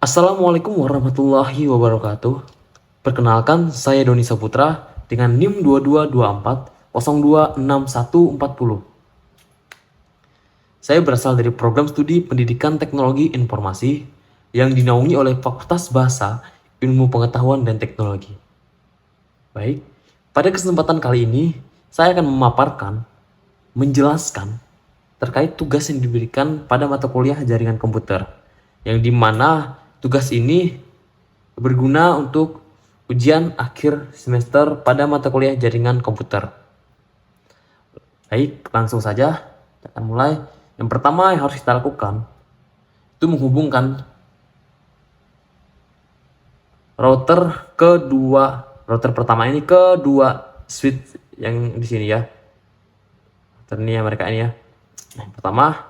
Assalamualaikum warahmatullahi wabarakatuh. Perkenalkan, saya Doni Saputra dengan NIM 2224026140. Saya berasal dari program studi Pendidikan Teknologi Informasi yang dinaungi oleh Fakultas Bahasa, Ilmu Pengetahuan dan Teknologi. Baik, pada kesempatan kali ini saya akan menjelaskan terkait tugas yang diberikan pada mata kuliah jaringan komputer, yang dimana tugas ini berguna untuk ujian akhir semester pada mata kuliah jaringan komputer. Baik, langsung saja kita akan mulai. Yang pertama yang harus kita lakukan itu menghubungkan router pertama ini ke dua switch yang di sini ya. Router ini ya, mereka ini ya. Nah, yang pertama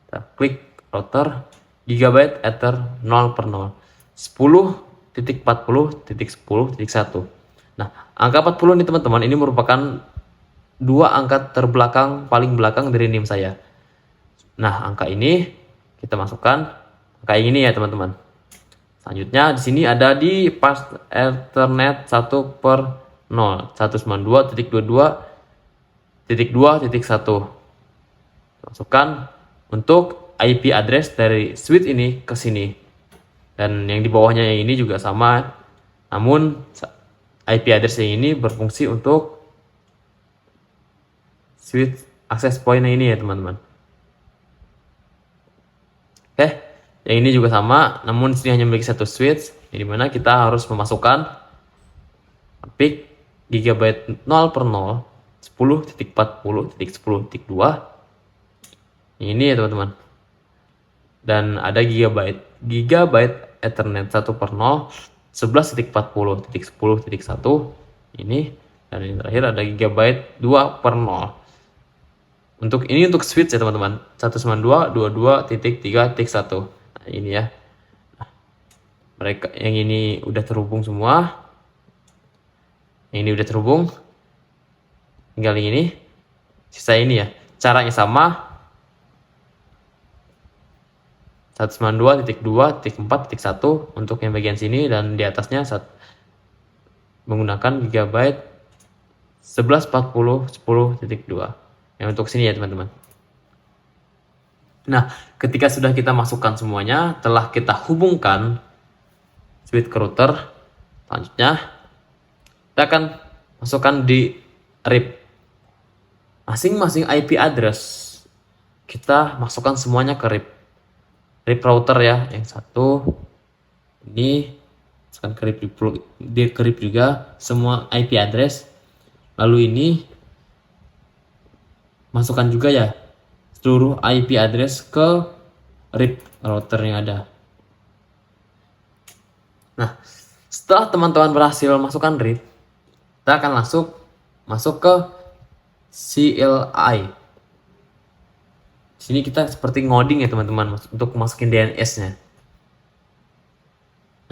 kita klik router Gigabyte Ether 0 per 0 10.40.10.1. Nah, angka 40 ini teman-teman, ini merupakan dua angka terbelakang paling belakang dari NIM saya. Nah, angka ini kita masukkan angka ini ya teman-teman. Selanjutnya di sini ada di pas Ethernet 1 per 0 192.22.2.1. Masukkan untuk IP address dari switch ini ke sini. Dan yang di bawahnya yang ini juga sama, namun IP address yang ini berfungsi untuk switch access point ini ya teman-teman. Oke, yang ini juga sama, namun di sini hanya memiliki satu switch, yang dimana kita harus memasukkan PIC Gigabyte 0 per 0 10.40.10.2 ini ya teman-teman. Dan ada Gigabyte Ethernet 1 per 0 11.40.10.1 ini, dan yang terakhir ada Gigabyte 2 per 0. Untuk ini untuk switch ya teman-teman, 192.22.3.1. Nah, ini ya. Nah, mereka yang ini udah terhubung semua. Yang ini udah terhubung. Tinggal ini. Sisa ini ya. Caranya sama. 192.2.4.1 untuk yang bagian sini, dan di atasnya menggunakan Gigabyte 1140.10.2 yang untuk sini ya teman-teman. Nah, ketika sudah kita masukkan semuanya, telah kita hubungkan switch ke router, selanjutnya kita akan masukkan di RIP masing-masing IP address. Kita masukkan semuanya ke RIP router ya. Yang satu ini masukkan ke RIP juga semua IP address. Lalu ini masukkan juga ya seluruh IP address ke RIP router yang ada. Nah, setelah teman-teman berhasil masukkan RIP, kita akan masuk ke CLI. Sini kita seperti ngoding ya teman-teman untuk masukin DNS-nya.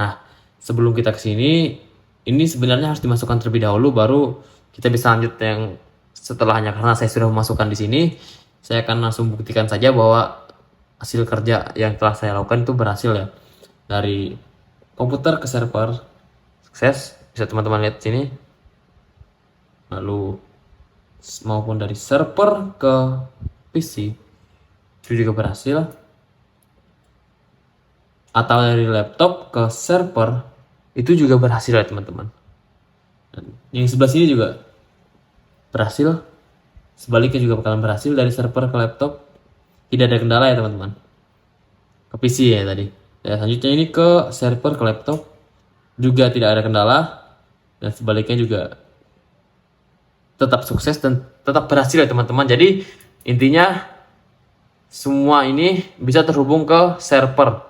Nah, sebelum kita ke sini, ini sebenarnya harus dimasukkan terlebih dahulu, baru kita bisa lanjut yang setelahnya. Karena saya sudah memasukkan di sini, saya akan langsung buktikan saja bahwa hasil kerja yang telah saya lakukan itu berhasil ya. Dari komputer ke server sukses, bisa teman-teman lihat sini. Lalu maupun dari server ke PC itu juga berhasil, atau dari laptop ke server itu juga berhasil ya teman-teman. Dan yang sebelah sini juga berhasil, sebaliknya juga bakalan berhasil dari server ke laptop, tidak ada kendala ya teman-teman. Ke PC ya tadi. Dan selanjutnya ini ke server ke laptop juga tidak ada kendala, dan sebaliknya juga tetap sukses dan tetap berhasil ya teman-teman. Jadi intinya semua ini bisa terhubung ke server.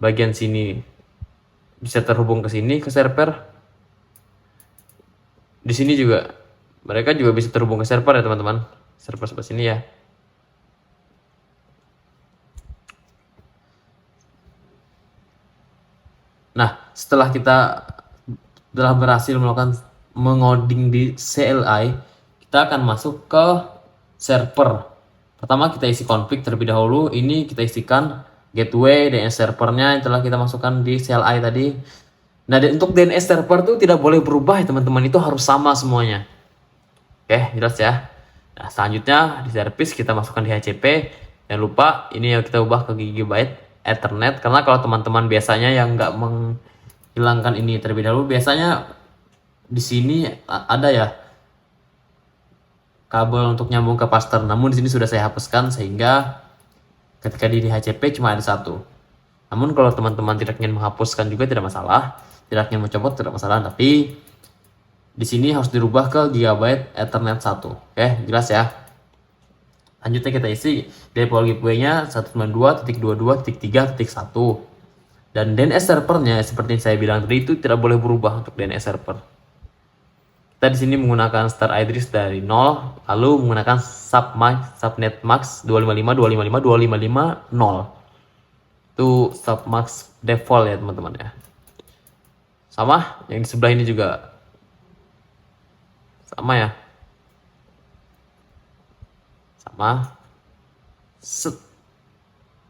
Bagian sini bisa terhubung ke sini ke server. Di sini juga mereka juga bisa terhubung ke server ya teman-teman. Server sebelah sini ya. Nah, setelah kita telah berhasil melakukan mengoding di CLI, kita akan masuk ke server. Pertama kita isi config terlebih dahulu. Ini kita isikan gateway, DNS servernya yang telah kita masukkan di CLI tadi. Nah, untuk DNS server tuh tidak boleh berubah ya teman-teman, itu harus sama semuanya. Oke, jelas ya. Nah, selanjutnya di service kita masukkan di HCP. Jangan lupa ini yang kita ubah ke Gigabyte Ethernet, karena kalau teman-teman biasanya yang nggak menghilangkan ini terlebih dahulu, biasanya di sini ada ya kabel untuk nyambung ke paster. Namun di sini sudah saya hapuskan sehingga ketika di HCP cuma ada satu. Namun kalau teman-teman tidak ingin menghapuskan juga tidak masalah, tidak ingin mencopot tidak masalah, tapi di sini harus dirubah ke Gigabyte Ethernet 1. Oke, jelas ya. Lanjutnya kita isi default gateway-nya 192.22.3.1. Dan DNS servernya seperti yang saya bilang tadi itu tidak boleh berubah untuk DNS server. Kita di sini menggunakan start address dari 0, lalu menggunakan subnet max 255.255.255.0. Itu submax default ya teman-teman ya. Sama yang di sebelah ini juga sama ya, sama set.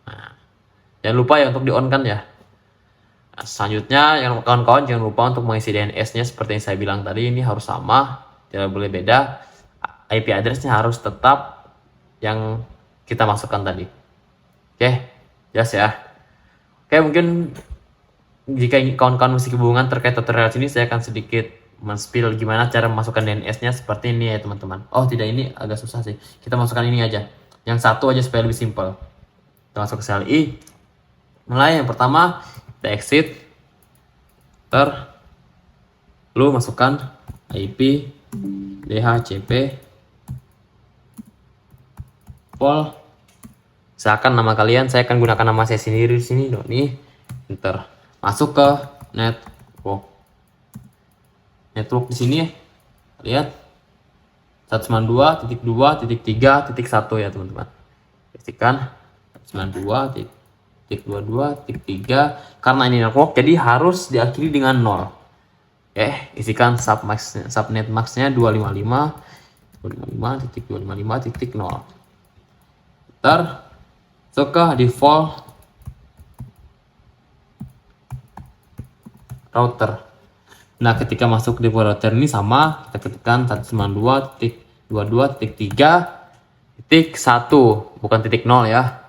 Nah, jangan lupa ya untuk di on kan ya. Nah, selanjutnya yang kawan-kawan jangan lupa untuk mengisi DNS-nya seperti yang saya bilang tadi, ini harus sama, tidak boleh beda. IP address-nya harus tetap yang kita masukkan tadi. Oke, jelas ya. Oke, mungkin jika kawan-kawan masih kebingungan terkait tutorial sini, saya akan sedikit men-spill gimana cara memasukkan DNS-nya seperti ini ya teman-teman. Oh tidak, ini agak susah sih. Kita masukkan ini aja. Yang satu aja supaya lebih simpel. Kita masuk ke CLI. Mulai yang pertama, kita exit. Lalu masukkan IP DHCP pol. Misalkan nama kalian, saya akan gunakan nama saya sendiri di sini, Doni. Enter. Masuk ke network di sini, lihat 192.2.3.1 ya teman-teman. Pastikan 192.22.3, karena ini network jadi harus diakhiri dengan 0. Isikan subnet maxnya 255.255.0. Ke default router. Nah, ketika masuk di router ini sama, kita ketikkan 192.22.3.1, bukan titik 0 ya.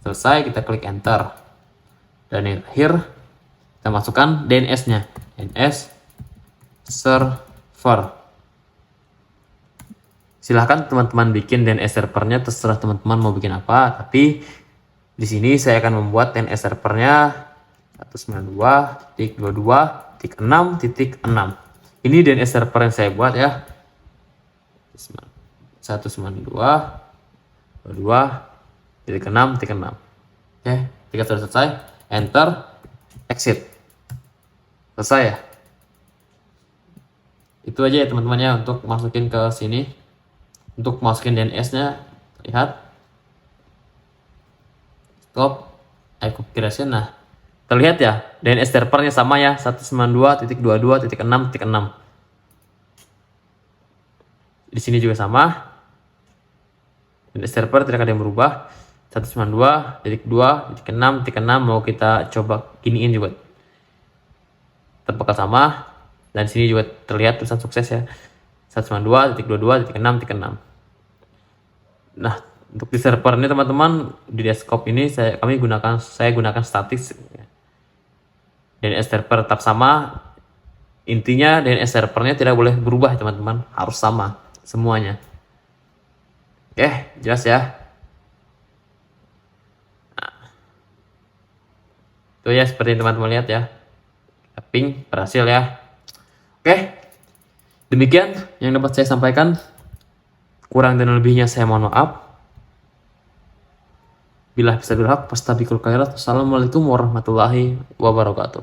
Selesai, kita klik enter. Dan yang terakhir, kita masukkan DNS-nya. DNS server. Silahkan teman-teman bikin DNS servernya, terserah teman-teman mau bikin apa. Tapi di sini saya akan membuat DNS servernya 192.22.6.6. Ini DNS server yang saya buat ya. 192.22.6.6. Oke, jika sudah selesai, enter, exit. Selesai ya. Itu aja ya teman-teman ya untuk masukin ke sini. Untuk masukin DNS-nya, lihat. Stop. Configuration. Nah, terlihat ya, DNS servernya sama ya, 192.22.6.6. Di sini juga sama. DNS server tidak ada yang berubah. 192.2.6.6 mau kita coba giniin juga. Tetap bakal sama. Dan di sini juga terlihat tulisan sukses ya. 192.22.6.6. Nah, untuk di server ini teman-teman, di desktop ini saya gunakan statis. DNS server tetap sama. Intinya DNS servernya tidak boleh berubah teman-teman, harus sama semuanya. Oke, jelas ya. Nah, itu ya seperti teman-teman lihat ya. Ping berhasil ya. Oke, demikian yang dapat saya sampaikan. Kurang dan lebihnya saya mohon maaf. Bila bisa berhak, fastabikul khairat. Wassalamualaikum warahmatullahi wabarakatuh.